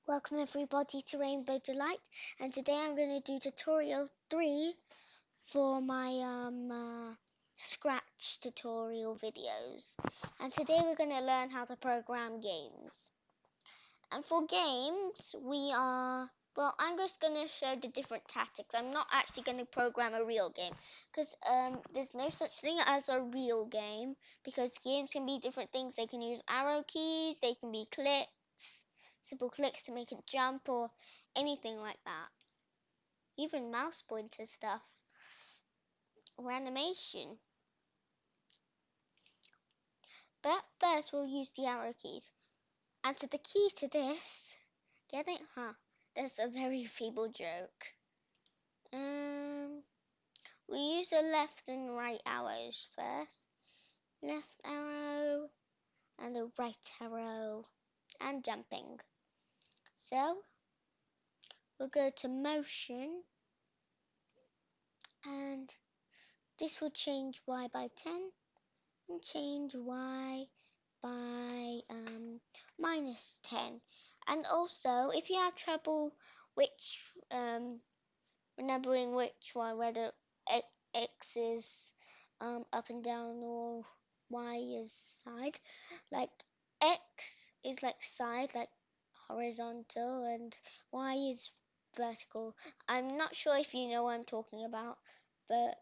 Welcome everybody to Rainbow Delight, and today I'm going to do tutorial 3 for my Scratch tutorial videos. And today we're going to learn how to program games. And for games, I'm just going to show the different tactics. I'm not actually going to program a real game because there's no such thing as a real game because games can be different things. They can use arrow keys, they can be clicks, simple clicks to make it jump or anything like that. Even mouse pointer stuff or animation. But first we'll use the arrow keys. And so the key to this, get it? That's a very feeble joke. We use the left and right arrows first. Left arrow and the right arrow and jumping. So we'll go to motion and this will change Y by 10 and change Y by -10. And also, if you have trouble remembering which one, whether X is up and down or Y is side, like X is like side, like horizontal, and Y is vertical. I'm not sure if you know what I'm talking about, but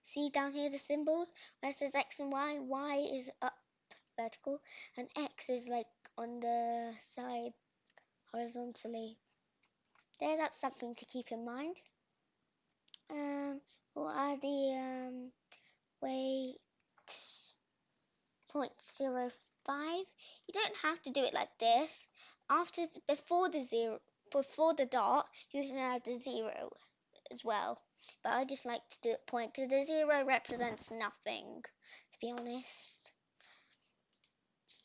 see down here the symbols where it says X and Y. Y is up vertical and X is like on the side horizontally. That's something to keep in mind. What are the weights? 0.05. You don't have to do it like this. Before the dot, you can add the 0 as well. But I just like to do it point because the 0 represents nothing, to be honest.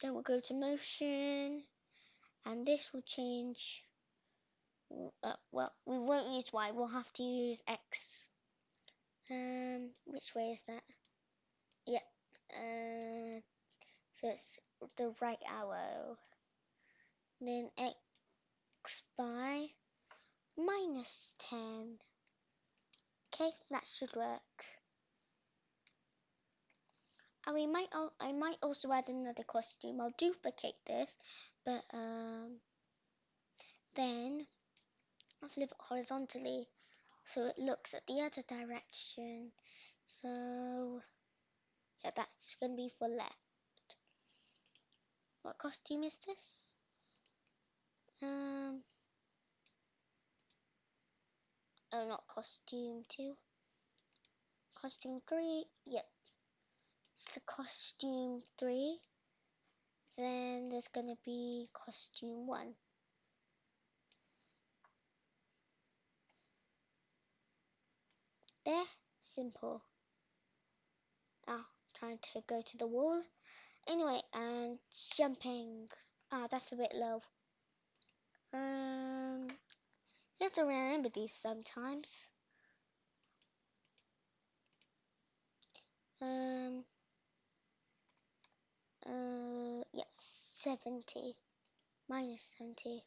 Then we'll go to motion, and this will change. Well, we won't use Y. We'll have to use X. Which way is that? Yeah. So it's the right arrow. Then X by -10. Okay, that should work. And I might also add another costume. I'll duplicate this, but then I'll flip it horizontally so it looks at the other direction. So yeah, that's gonna be for left. What costume is this? Oh, not costume 2. Costume 3. Yep. It's the costume 3. Then there's gonna be costume 1. There, simple. Trying to go to the wall. Anyway, and jumping. That's a bit low. You have to remember these sometimes. Yeah, 70. -70.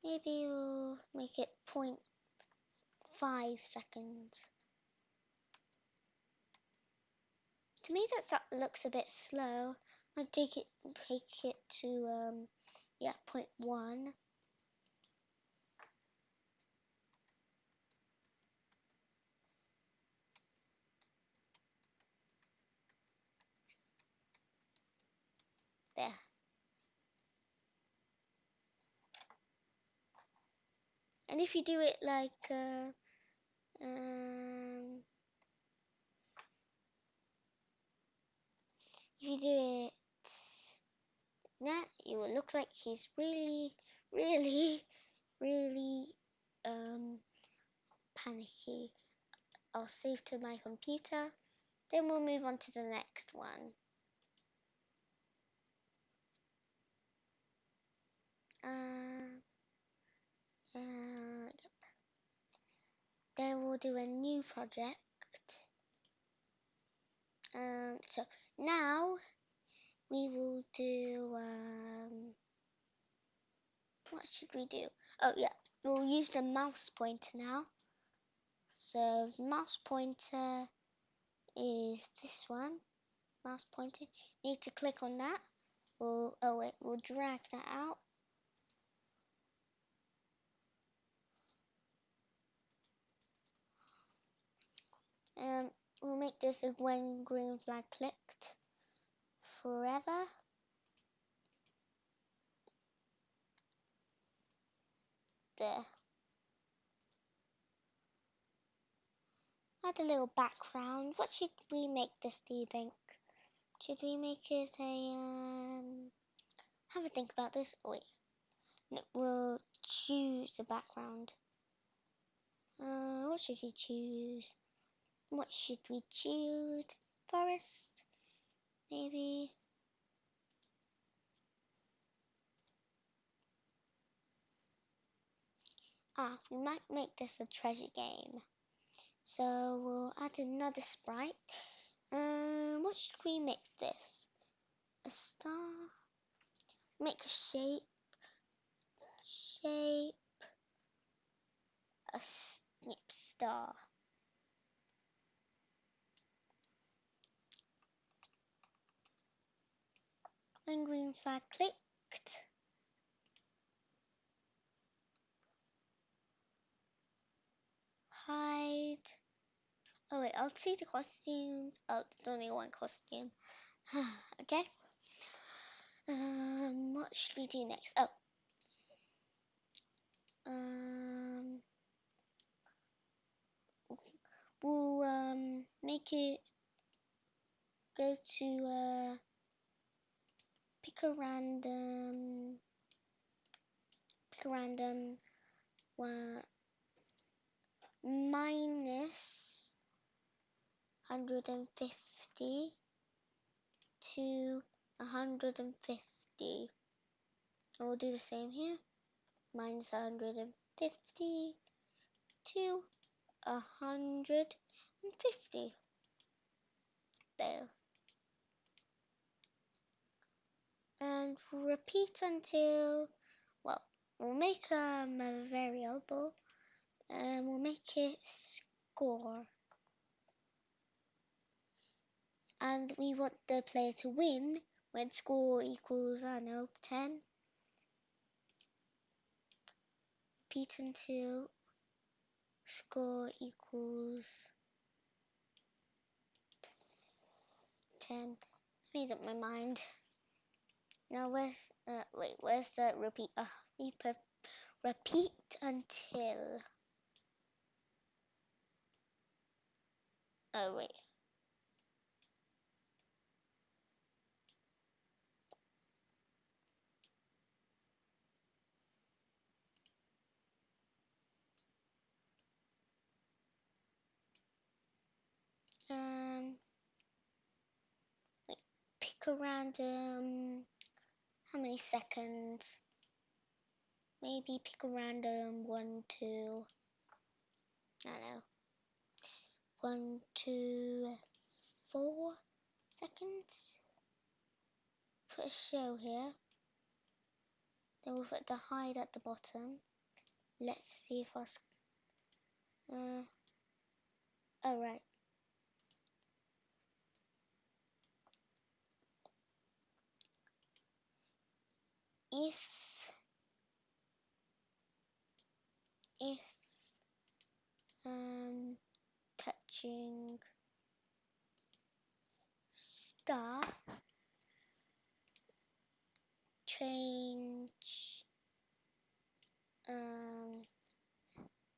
Maybe we'll make it 0.5 seconds. To me, that looks a bit slow. I'll take it to, yeah, 0.1. There. And if you do it like, if you do it now, it will look like he's really, really, really panicky. I'll save to my computer. Then we'll move on to the next one. Yep. Then we'll do a new project. So now we will do, what should we do? Oh yeah, we'll use the mouse pointer now. So the mouse pointer is this one. Mouse pointer. Need to click on that. We'll drag that out. We'll make this a when green flag clicked forever. There. Add a little background. What should we make this, do you think? Should we make it a, have a think about this. Oh, wait. No, we'll choose a background. What should we choose? What should we choose? Forest? Maybe? We might make this a treasure game. So we'll add another sprite. What should we make this? A star? Make a shape. A star. When green flag clicked. Hide. Oh wait, I'll see the costumes. Oh, there's only one costume. Okay. What should we do next? Oh. We'll make it go to pick a random one minus 150 to 150. And we'll do the same here. Minus 150 to 150. There. And repeat until, well, we'll make a variable and we'll make it score. And we want the player to win when score equals, I don't know, 10. Repeat until score equals 10. I made up my mind. Now where's the repeat? Repeat until. Oh wait. Pick a random. How many seconds? Maybe pick a random 1, 2. I don't know. 1, 2, 4 seconds. Put a show here. Then we'll put the hide at the bottom. Let's see if oh right. If touching star, change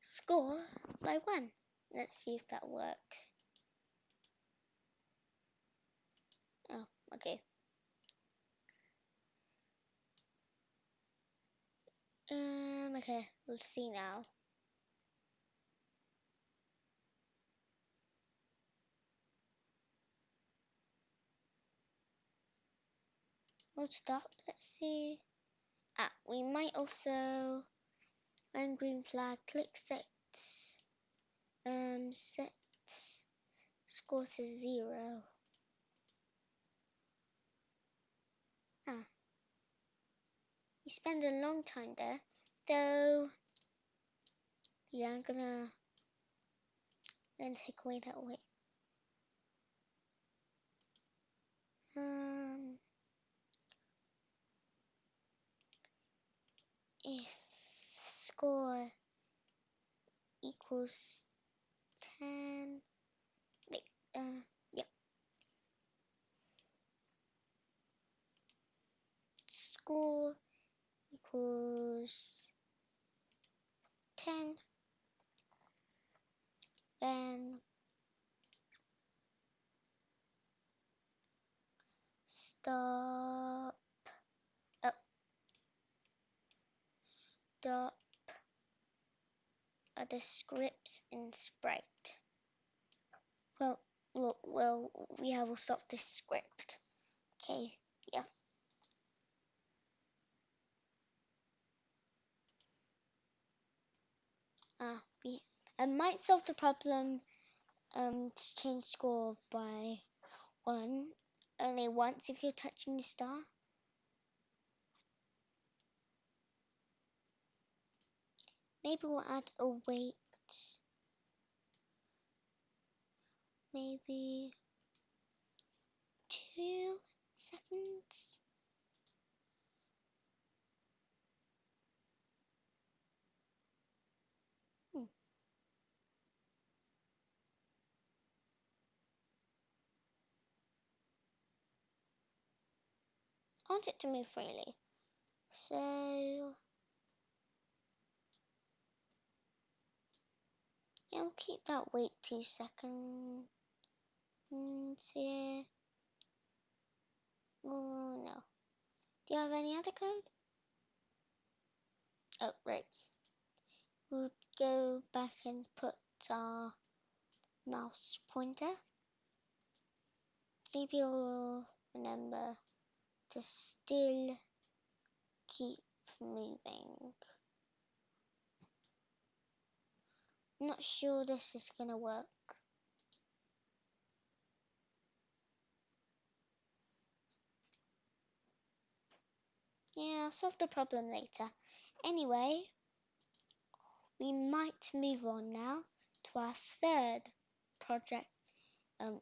score by 1. Let's see if that works. Oh, okay. Okay, we'll see now. We'll stop. Let's see. We might also, when green flag, click set score to 0. You spend a long time there. So yeah, I'm gonna then take away that weight. If score equals 10, wait, yep. Score equals 10, then stop, oh, stop the scripts in Sprite. Well, we will stop this script. Okay, yeah. I might solve the problem to change score by 1 only once if you're touching the star. Maybe we'll add a wait. Maybe 2 seconds. I want it to move freely. So yeah, we'll keep that wait 2 seconds here. Oh no. Do you have any other code? Oh, right. We'll go back and put our mouse pointer. Maybe we'll remember to still keep moving. I'm not sure this is gonna work. Yeah, I'll solve the problem later. Anyway, we might move on now to our third project,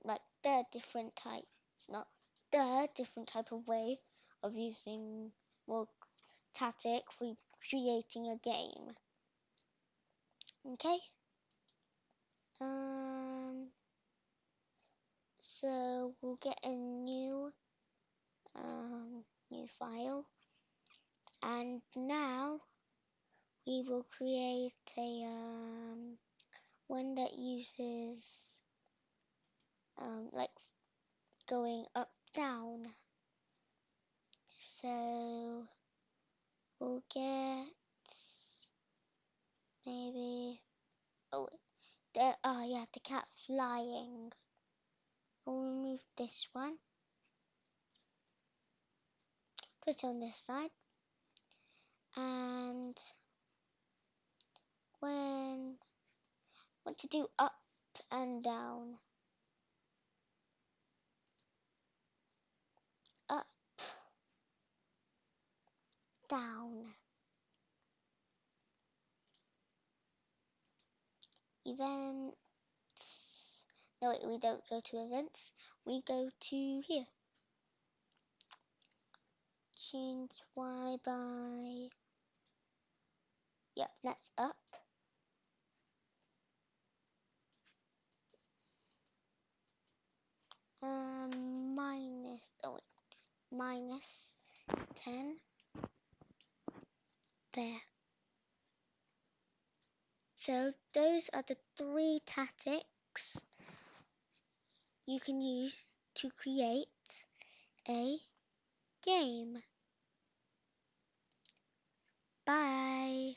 like third different type of way of using Tatic for creating a game. Okay. So we'll get a new file, and now we will create a one that uses like going up down. So we'll get maybe the cat flying. We'll remove this one. Put it on this side, and when want to do up and down, up, down, events. No, we don't go to events. We go to here. Change Y by, that's up. Minus 10. There. So those are the 3 tactics you can use to create a game. Bye.